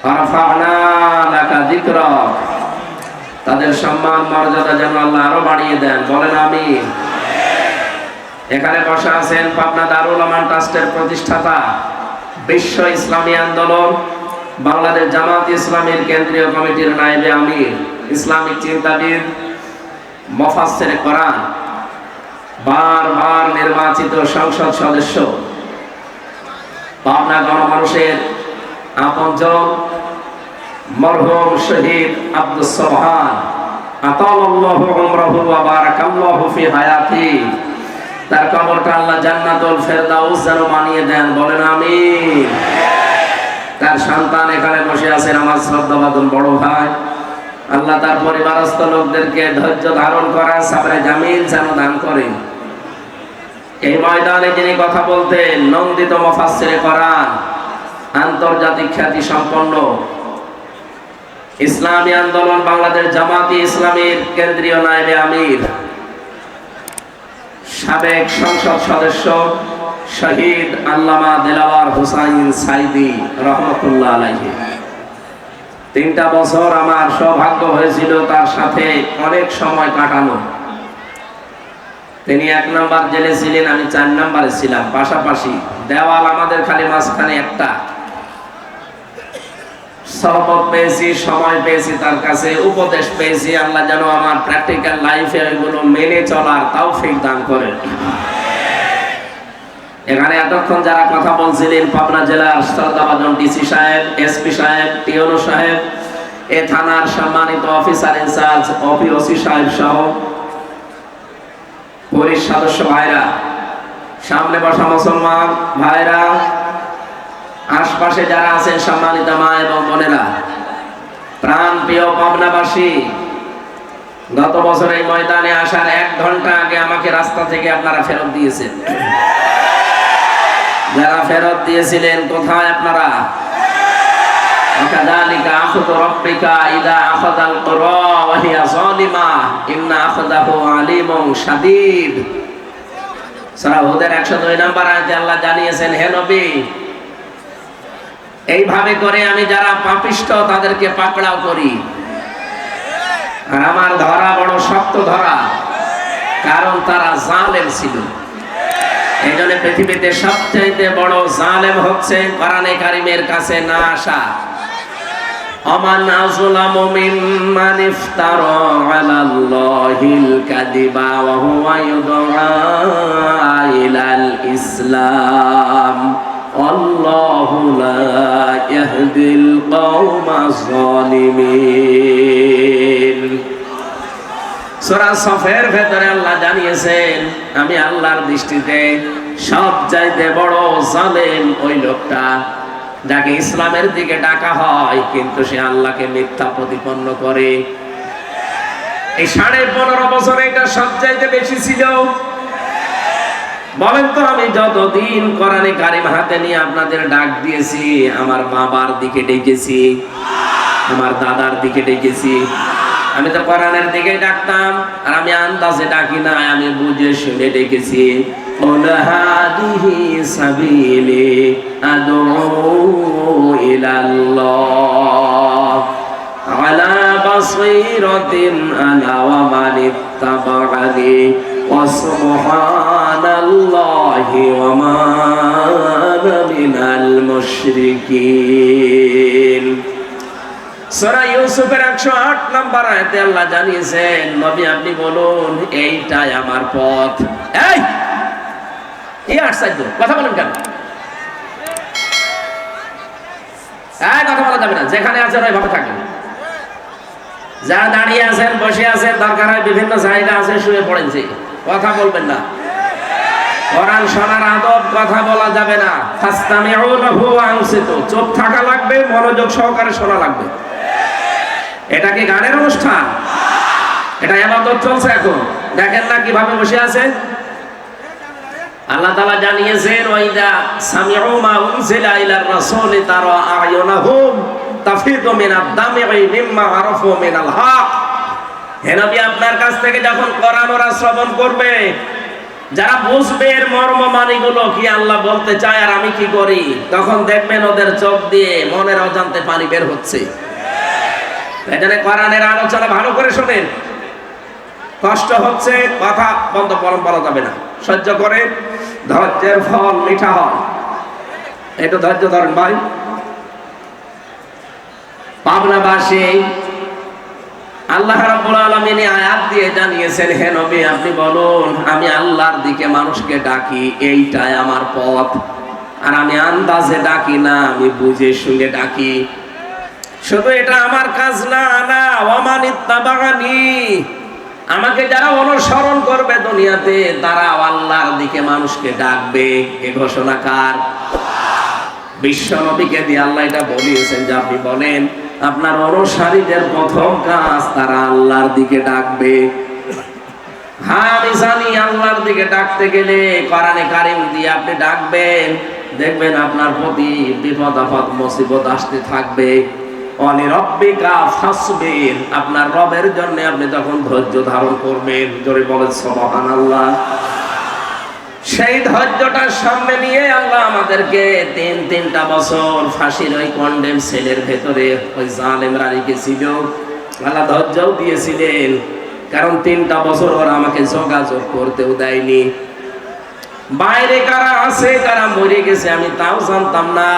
আরফা'না লাকা যিকরাক, তাদের সম্মান মর্যাদা যেন আল্লাহ আরো বাড়িয়ে দেন, বলেন আমিন। এখানে বসে আছেন পাবনা দারুল আমান ট্রাস্টের প্রতিষ্ঠাতা, বিশ্ব ইসলামী আন্দোলন বাংলাদেশ জামাত ইসলামীর কেন্দ্রীয় কমিটির নায়েবে আমির, ইসলামিক চিন্তাবিদ, মুফাসসিরে কোরআন, বারবার নির্বাচিত সংসদ সদস্য, পাবনা গণমানুষের আপনজন মরহুম শহীদ আব্দুস সোবহান আতালাল্লাহু উমরাহু ওয়া বারাকাল্লাহু ফি হায়াতি, তার কবরটা আল্লাহ জান্নাতুল ফেরদাউস যেন বানিয়ে দেন, বলেন আমিন। তার সন্তান এখানে বসে আছেন আমার শ্রদ্ধাভাজন বড় ভাই, আল্লাহ তার পরিবারস্থ লোকদেরকে ধৈর্য ধারণ করা সাবরে জামিল যেন দান করেন। এই ময়দানে যিনি কথা বলতেন নন্দিত মুফাসসিরে কোরআন, আন্তর্জাতিক খ্যাতি সম্পন্ন ইসলামী আন্দোলন বাংলাদেশ জামাতি ইসলামীর কেন্দ্রীয় নায়েবে আমির, সাবেক সংসদ সদস্য শহীদ আল্লামা দিলওয়ার হোসাইন সাইদি রহমতুল্লাহ আলাইহি। 3টা বছর আমার সৌভাগ্য হয়েছিল তার সাথে অনেক সময় কাটানো। তিনি 1 নম্বর জেলে ছিলেন, আমি 4 নম্বরে ছিলাম, পাশাপাশি দেওয়াল আমাদের খালি মাঝখানে একটা। সহবত পেয়েছি, সময় পেয়েছি, তার কাছে উপদেশ পেয়েছি। আল্লাহ যেন আমার প্র্যাকটিক্যাল লাইফে এগুলো মেনে চলার তৌফিক দান করেন। এখানে এতক্ষণ যারা কথা বলছিলেন পাবনা জেলার শ্রদ্ধাভাজন ডিসি সাহেব, এসপি সাহেব, টিওনো সাহেব, এ থানার সম্মানিত অফিসার ইনচার্জ ওসি সাহেব সহ পুলিশ সদস্য ভাইরা, সামনে বসা মুসলমান ভাইরা, আশপাশে যারা আছেন সম্মানিত মা এবং বোনেরা, প্রাণ প্রিয় পাবনাবাসী, গত বছর এই ময়দানে আসার 1 ঘন্টা আগে আমাকে রাস্তা থেকে আপনারা ফেরত দিয়েছেন। যারা ফেরত দিয়েছিলেন কোথায় আপনারা? ওয়াকাযালিকা আখযু রাব্বিকা ইযা আখাযাল কুরা ওয়া হিয়া যালিমা ইন্না আখযাহু আলীমুন শাদীদ। সূরা হুদের 102 নম্বর আয়াতে আল্লাহ জানিয়েছেন, হে নবী, এইভাবে করে আমি যারা পাপিষ্ঠ তাদেরকে পাকড়াও করি। আর আমার ধরা বড় শক্ত ধরা, কারণ তারা জালেম ছিল। এই জন্য পৃথিবীতে সবচেয়ে বড় জালেম হচ্ছে কোরআনে কারিমের কাছে না আসা। আমান আযলামু মিম্মান ইফতারা আলাল্লাহিল কাযিবা ওয়া হুয়া ইউদআ ইলাল ইসলাম আল্লাহু লা ইয়াহদিল কওমাজ জালিমিন। সূরা সফের ভেতরে আল্লাহ জানিয়েছেন, আমি আল্লাহর দৃষ্টিতে সবচাইতে বড় জালেম ওই লোকটা যাকে ইসলামের দিকে ডাকা হয় কিন্তু সে আল্লাহকে মিথ্যা প্রতিপন্ন করে। এই 15.5 বছর এটা সবচাইতে বেশি ছিল। বলেন তো, আমি যতদিন কোরআনে কারিম হাতে নিয়ে আপনাদের ডাক দিয়েছি, আমার বাবার দিকে ডেকেছি, আমার দাদার দিকে ডেকেছি। আমি তো কোরআনের দিকে ডাকতাম, আর আমি আন্দাজে ডাকি না, আমি বুঝে শুনে ডেকেছি। কুল হাদিহি সাবিলি আদউ ইলাল্লাহ আলা বাসীরাতিন আনা ওয়া মান ইত্তাবা'আনি ওয়া সুবহানাল্লাহি ওয়া মা আনা মিনাল মুশরিকিন। সূরা ইউসুফের 108 নম্বর আয়াতে আল্লাহ জানিয়েছেন, নবী আপনি বলুন এইটাই আমার পথ। এই আশ্চর্য কথা বলেন কেন? কথা বলা যাবে না, যেখানে আছেন ওইভাবে থাকেন। যারা দাঁড়িয়ে আছেন, বসে আছেন, দরকার হয় বিভিন্ন জায়গা আছে, শুয়ে পড়েছে, কথা বলবেন না। কোরআন শোনার আদব, কথা বলা যাবে না। ফাসতামিউ লাহু ওয়া আনসিতু, চুপ থাকা লাগবে, মনোযোগ সহকারে শোনা লাগবে। এটা কি গানের অনুষ্ঠান? এটা ইবাদত চলছে এখন। দেখেন না কিভাবে বসে আছে। আল্লাহ তাআলা জানিয়েছেন, ওয়াইদা সামিউ মা উনজিলা ইলার রাসূলি তারা আয়ুনাহুম তাফিদু মিনাদ দাম'i মিম্মা আরাফু মিনাল হক। হে নবী, আপনার কাছ থেকে যখন কোরআন ওরা শ্রবণ করবে, যারা বুঝবে এর মর্ম মানিগুলো কি আল্লাহ বলতে চায় আর আমি কি করি, তখন দেখবেন ওদের চোখ দিয়ে মনের অজান্তে পানি বের হচ্ছে। এখানে কোরআনের আলোচনা ভালো করে শোনেন। কষ্ট হচ্ছে, কথা বন্ধ বলা যাবে না, সহ্য করে, ধৈর্যের ফল মিঠা হয়। একটু ধৈর্য ধরেন ভাই। পাবনাবাসী আল্লাহ রাব্বুল আলামিন আয়াত দিয়ে জানিয়েছেন, হে নবী আপনি বলুন আমি আল্লাহর দিকে মানুষকে ডাকি, এইটাই আমার পথ। আর আমি আন্দাজে ডাকি না, আমি বুঝে শুনে ডাকি। শুধু এটা আমার কাজ না, না ওয়ামান ইত্তাবানি, আমাকে যারা অনুসরণ করবে দুনিয়াতে তারা আল্লাহর দিকে মানুষকে ডাকবে। এ ঘোষণা কার? বিশ্ব নবীকে দিয়ে আল্লাহ এটা বলিয়েছেন যে আপনি বলেন আপনার অনুসারীদের প্রথম কাজ তারা আল্লাহর দিকে ডাকবে। হ্যাঁ আমি জানি আল্লাহর দিকে ডাকতে গেলে কোরআনে কারীম দিয়ে আপনি ডাকবেন, দেখবেন আপনার প্রতি বিপদ আপদ মুসিবত আসতে থাকবে। অনিরব্বিকা ফাসবির, আপনার রবের জন্য আপনি তখন ধৈর্য ধারণ করবেন। জোরে বলেন সুবহানাল্লাহ। সেই ধৈর্যটার সামনে নিয়ে আল্লাহ আমাদেরকে তিনটা বছর ফাঁসির ওই কন্ডেম সেলের ভেতরে ওই জালেমরা রেখেছিল। আল্লাহ ধৈর্যও দিয়েছিলেন, কারণ 3টা বছর ওরা আমাকে যোগাযোগ করতেও দেয়নি। বাইরে কারা আছে কারা মরে গেছে আমি তাও জানতাম না,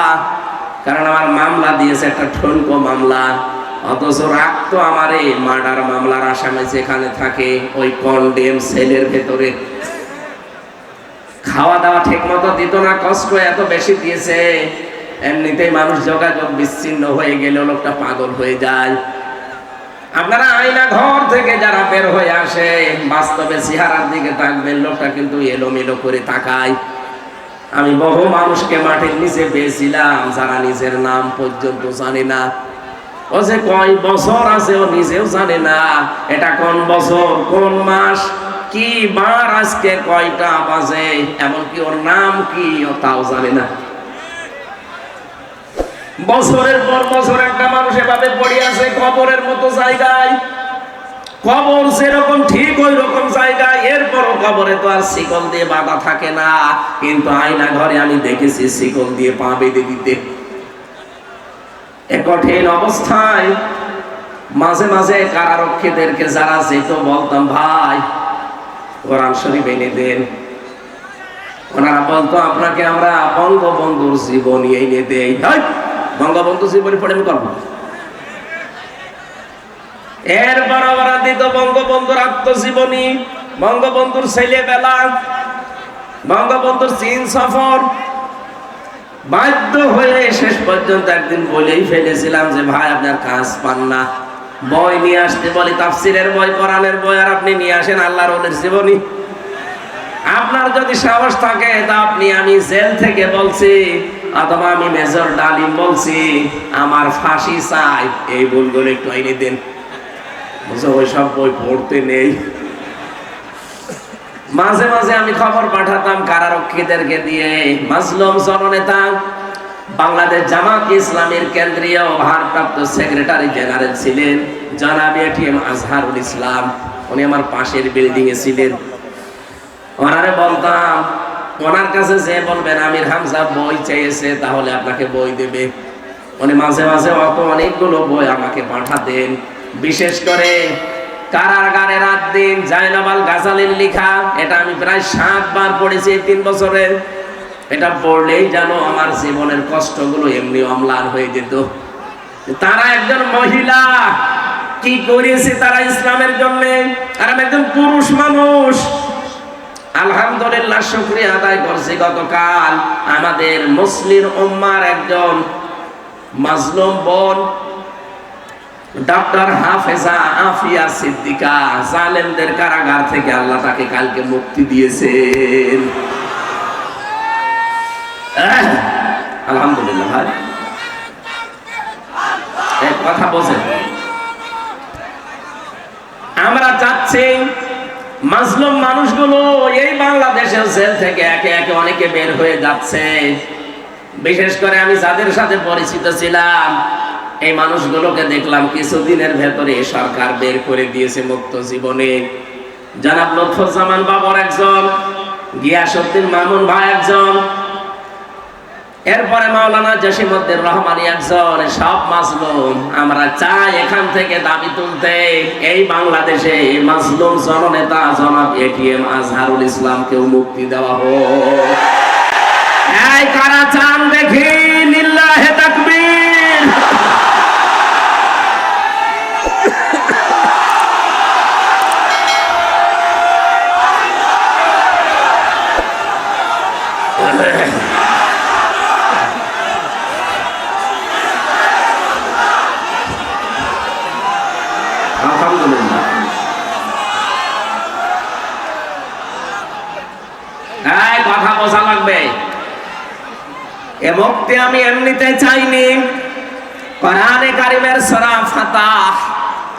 কারণ আমার মামলা দিয়েছে একটা ঠনকো মামলা। অথচ রাখতো আমারে মার্ডার মামলার আসামি যেখানে থাকে ওই কন্ডেম সেলের ভেতরে। খাওয়া দাওয়া ঠিক মতো দিত না, কষ্ট এত বেশি দিয়েছে, এমনিতেই মানুষ যোগাযোগ বিচ্ছিন্ন হয়ে গেলে লোকটা পাগল হয়ে যায়। আপনারা আয়না ঘর থেকে যারা বের হয়ে আসে বাস্তবে চেহারার দিকে তাকবেন, লোকটা কিন্তু এলোমেলো করে তাকায়। আমি বহু মানুষকে মাটির নিচে পেয়েছিলাম যারা নিজের নাম পর্যন্ত জানে না। ও যে কয় বছর আছে ও নিজেও জানে না, এটা কোন বছর কোন মাস কি বার আজকে কয়টা বাজে, এমনকি ওর নাম কি ও তাও জানে না। বছরের পর বছর একটা মানুষ এভাবে পড়ে আছে কবরের মতো জায়গায়। কবর যেরকম ঠিক ওই রকম জায়গায়, এরপরও কবরে তো আর শিকল দিয়ে বাঁধা থাকে না, কিন্তু আয়না ঘরে আমি দেখেছি শিকল দিয়ে পা বেঁধে দিতে। এ কঠিন অবস্থায় মাঝে মাঝে কারারক্ষীদেরকে যারা যেত বলতাম ভাই কোরআন শরীফ এনে দেন। ওনারা বলতো আপনাকে আমরা বঙ্গবন্ধুর জীবনী এনে দেই। বঙ্গবন্ধু জীবনী পড়ে আমি করবো। এরপর ওরা দিত বঙ্গবন্ধুর আত্মজীবনী, বঙ্গবন্ধুর ছেলেবেলা, বঙ্গবন্ধুর চীন সফর। বাধ্য হয়ে শেষ পর্যন্ত একদিন বলেই ফেলেছিলাম যে ভাই আপনার কাজ পান না, বই নিয়ে আসতে বলি, তাফসিরের বই কোরআনের বই, আর আপনি নিয়ে আসেন আল্লাহর ওলির জীবনী। আপনার যদি সাহস থাকে তা আপনি, আমি জেল থেকে বলছি অথবা আমি মেজর ডালিম বলছি আমার ফাঁসি চাই, এই বইগুলো একটু এনে দেন। ওইসব বই পড়তে নেই। মাঝে মাঝে আমি খবর পাঠাতাম কারারক্ষীদেরকে দিয়ে। মাজলুম জননেতা বাংলাদেশ জামাত ইসলামের কেন্দ্রীয় ভারপ্রাপ্ত সেক্রেটারি জেনারেল ছিলেন জনাব এটিএম আজহারুল ইসলাম, উনি আমার পাশের বিল্ডিং এ ছিলেন। ওনারে বলতাম ওনার কাছে যে বলবেন আমির হামজা বই চেয়েছে তাহলে আপনাকে বই দেবে। উনি মাঝে মাঝে অনেকগুলো বই আমাকে পাঠাতেন। বিশেষ করে কারাগারে রাত দিন জায়নাবাল গাজালির লেখা, এটা আমি প্রায় 7 বার পড়েছি এই 3 বছরে। এটা পড়লেই যেন আমার জীবনের কষ্টগুলো এমনি অম্লান হয়ে যেত। তারা একজন মহিলা কি করেছে তারা ইসলামের জন্য, আর আমি একজন পুরুষ মানুষ। আলহামদুলিল্লাহ শুকরিয়া আদায় করছি, গতকাল আমাদের মুসলিম উম্মার একজন মাজলুম বোন ডক্টর হাফেজা আফিয়া সিদ্দিকা জালেমদের কারাগার থেকে আল্লাহ তাকে কালকে মুক্তি দিয়েছেন। আলহামদুলিল্লাহ। ভাই এক কথা বলছেন, আমরা চাচ্ছি মাজলুম মানুষগুলো এই বাংলাদেশের জেল থেকে একে একে অনেকে বের হয়ে যাচ্ছে। বিশেষ করে আমি যাদের সাথে পরিচিত ছিলাম এই মানুষগুলোকে দেখলাম কিছুদিনের ভেতরে সরকার বের করে দিয়েছে মুক্ত জীবনে। জনাব লুৎফুজ্জামান বাবর একজন, গিয়াসউদ্দিন মামুন ভাই একজন, এরপরে মাওলানা জসিমউদ্দিন রহমানী একজন। সব মাজলুম। আমরা চাই এখান থেকে দাবি তুলতে, এই বাংলাদেশে মাজলুম জননেতা জনাব এটিএম আজহারুল ইসলামকেও মুক্তি দেওয়া হোক। এই কারা চান দেখি? লিল্লাহে তাকবীর। আলহামদুলিল্লাহ। এই কথা বোঝা লাগবে। এ মুক্তি আমি এমনিতে চাইনি। কোরআনে কারিমের সূরা ফাতাহ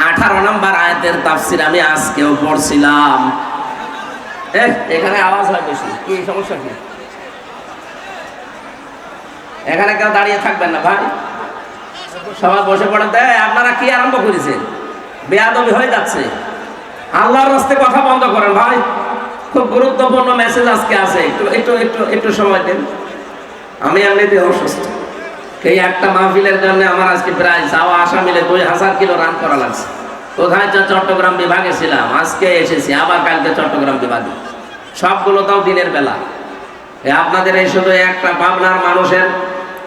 18 নম্বর আয়াতের তাফসীর আমি আজকেও পড়ছিলাম। এখানে আওয়াজ হয় বেশি, কি সমস্যা কি? এখানে কেউ দাঁড়িয়ে থাকবেন না ভাই, সবাই বসে পড়েন। আপনারা কি আরম্ভ করেছেন? বেয়াদবি হয়ে যাচ্ছে। আল্লাহর রাস্তায় কথা বন্ধ করেন ভাই। খুব গুরুত্বপূর্ণ মেসেজ আজকে আছে, একটু সময় দেন। আমি এমনিতে অসুস্থ। এই একটা মাহফিলের জন্য আমার আজকে প্রায় যাওয়া আসা মিলে 2000 কিলো রান করা লাগছে। কোথায়? চট্টগ্রাম বিভাগে ছিলাম, আজকে এসেছি আবার কালকে চট্টগ্রাম বিভাগে। সবগুলো তাও দিনের বেলা। আপনাদের এই শুধু একটা পাবনার মানুষের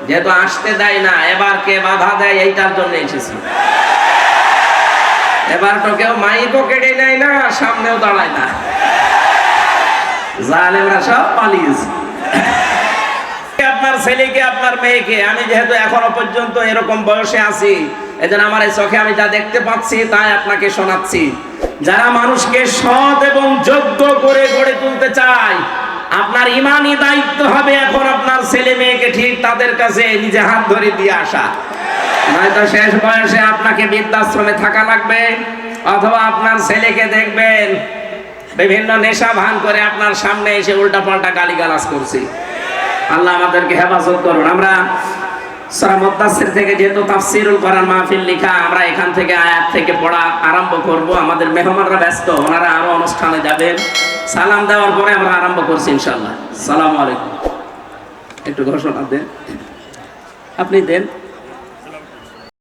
যেহেতু আসতে দেয় না, এবার কে বাধা দেয় এইটার জন্য এসেছি। এবার তো কেউ মাইকও কেটে নেয় না, সামনেও দাঁড়ায় না, জালেমরা সব পালিয়েছে। আপনার ছেলেকে আপনার মেয়েকে আমি যেহেতু এখনো পর্যন্ত এরকম বয়সে আছি, এজন্য আমার এই চোখে আমি যা দেখতে পাচ্ছি তাই আপনাকে শোনাচ্ছি। যারা মানুষকে সৎ এবং যোগ্য করে গড়ে তুলতে চায়, আপনার ইমানি দায়িত্ব হবে এখন আপনার ছেলে মেয়েকে ঠিক তাদের কাছে নিজে হাত ধরে দিয়ে আসা। নয়তো শেষ বয়সে আপনাকে বৃদ্ধাশ্রমে থাকা লাগবে, অথবা আপনার ছেলেকে দেখবেন বিভিন্ন নেশা ভান করে আপনার সামনে এসে উল্টাপাল্টা গালিগালাজ করছে। আল্লাহ আমাদেরকে হেফাজত করুন। আমরা সূরা মুদ্দাসসির থেকে যেহেতু তাফসীরুল কোরআন মাহফিল লেখা, আমরা এখান থেকে আয়াত থেকে পড়া আরম্ভ করব। আমাদের মেহমানরা ব্যস্ত, ওনারা আরো অনুষ্ঠানে যাবেন। সালাম দেওয়ার পরে আমরা আরম্ভ করছি ইনশাআল্লাহ। আসসালামু আলাইকুম। একটু ঘোষণা দেন, আপনি দেন।